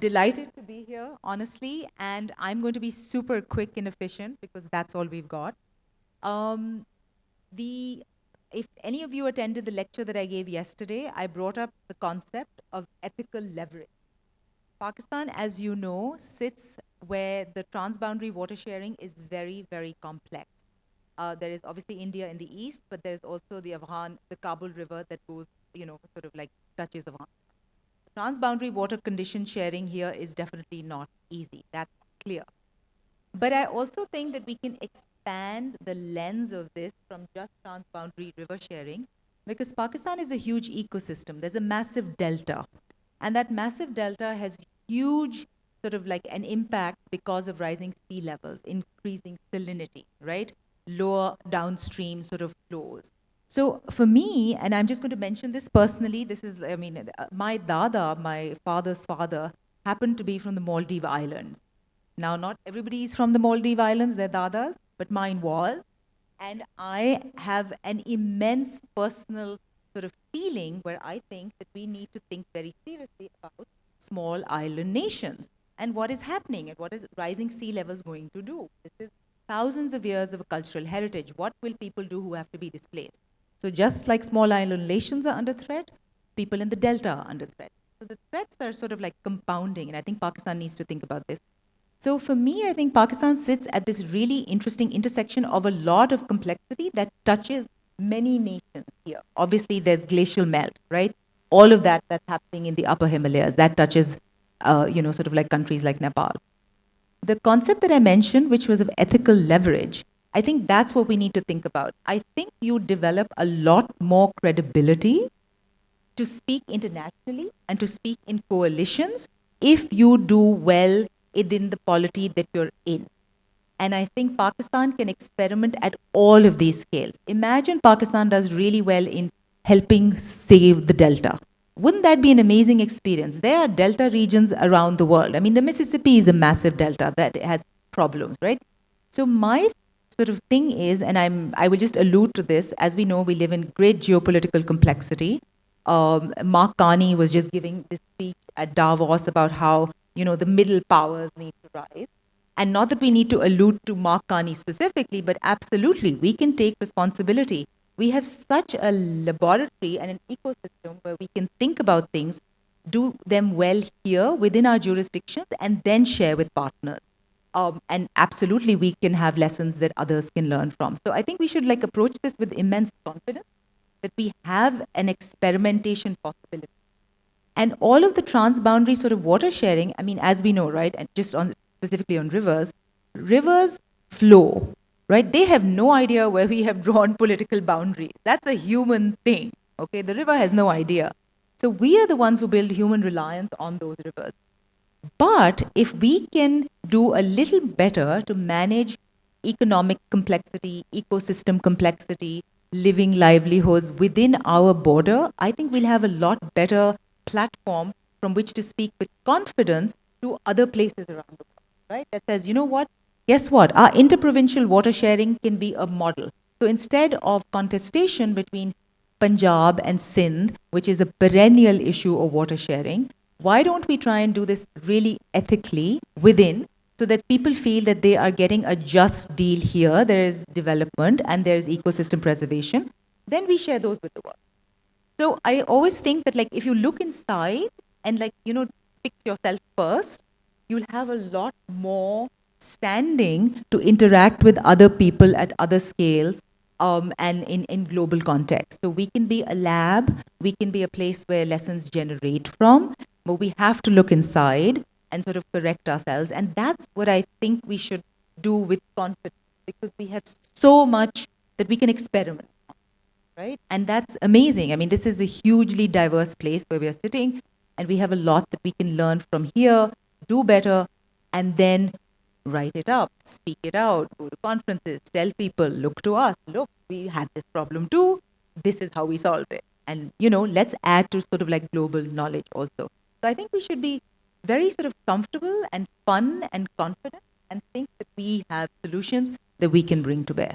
delighted to be here, honestly, and I'm going to be super quick and efficient because that's all we've got. Um, the if any of you attended the lecture that I gave yesterday, I brought up the concept of ethical leverage. Pakistan, as you know, sits where the transboundary water sharing is very, very complex. There is obviously India in the east, but there's also the Afghan, the Kabul River that goes, sort of like touches Afghan. Transboundary water condition sharing here is definitely not easy. That's clear. But I also think that we can expand the lens of this from just transboundary river sharing because Pakistan is a huge ecosystem. There's a massive delta. And that massive delta has huge sort of like an impact because of rising sea levels, increasing salinity, right? Lower downstream sort of flows. So for me, and I'm just going to mention this personally, this is, I mean, my dada, my father's father, happened to be from the Maldive Islands. Now, not everybody is from the Maldive Islands, they're dadas, but mine was. And I have an immense personal sort of feeling where I think that we need to think very seriously about small island nations and what is happening and what is rising sea levels going to do. This is thousands of years of a cultural heritage. What will people do who have to be displaced? So just like small island nations are under threat, people in the delta are under threat. So the threats are sort of like compounding, and I think Pakistan needs to think about this. So for me, I think Pakistan sits at this really interesting intersection of a lot of complexity that touches many nations here. Obviously, there's glacial melt, right? All of that that's happening in the upper Himalayas, that touches, sort of like countries like Nepal. The concept that I mentioned, which was of ethical leverage, I think that's what we need to think about. I think you develop a lot more credibility to speak internationally and to speak in coalitions if you do well within the polity that you're in. And I think Pakistan can experiment at all of these scales. Imagine Pakistan does really well in helping save the Delta. Wouldn't that be an amazing experience? There are Delta regions around the world. I mean, the Mississippi is a massive Delta that has problems, right? So my sort of thing is, and I will just allude to this, as we know, we live in great geopolitical complexity. Mark Carney was just giving this speech at Davos about how, the middle powers need to rise. And not that we need to allude to Mark Carney specifically, but absolutely, we can take responsibility. We have such a laboratory and an ecosystem where we can think about things, do them well here within our jurisdictions, and then share with partners. And absolutely, we can have lessons that others can learn from. So I think we should approach this with immense confidence that we have an experimentation possibility. And all of the transboundary sort of water sharing, I mean, as we know, right, and just on specifically on rivers, rivers flow, right? They have no idea where we have drawn political boundaries. That's a human thing, okay? The river has no idea. So we are the ones who build human reliance on those rivers. But if we can do a little better to manage economic complexity, ecosystem complexity, living livelihoods within our border, I think we'll have a lot better platform from which to speak with confidence to other places around the world, right? That says, you know what? Guess what? Our interprovincial water sharing can be a model. So instead of contestation between Punjab and Sindh, which is a perennial issue of water sharing, why don't we try and do this really ethically within so that people feel that they are getting a just deal here, there is development and there is ecosystem preservation, then we share those with the world. So I always think that if you look inside and fix yourself first, you'll have a lot more standing to interact with other people at other scales and in global context. So we can be a lab, we can be a place where lessons generate from, but we have to look inside and sort of correct ourselves. And that's what I think we should do with confidence, because we have so much that we can experiment, right? And that's amazing. I mean, this is a hugely diverse place where we are sitting, and we have a lot that we can learn from here, do better, and then write it up, speak it out, go to conferences, tell people, look to us, look, we had this problem too, this is how we solved it. And, let's add to sort of global knowledge also. So I think we should be very sort of comfortable and fun and confident and think that we have solutions that we can bring to bear.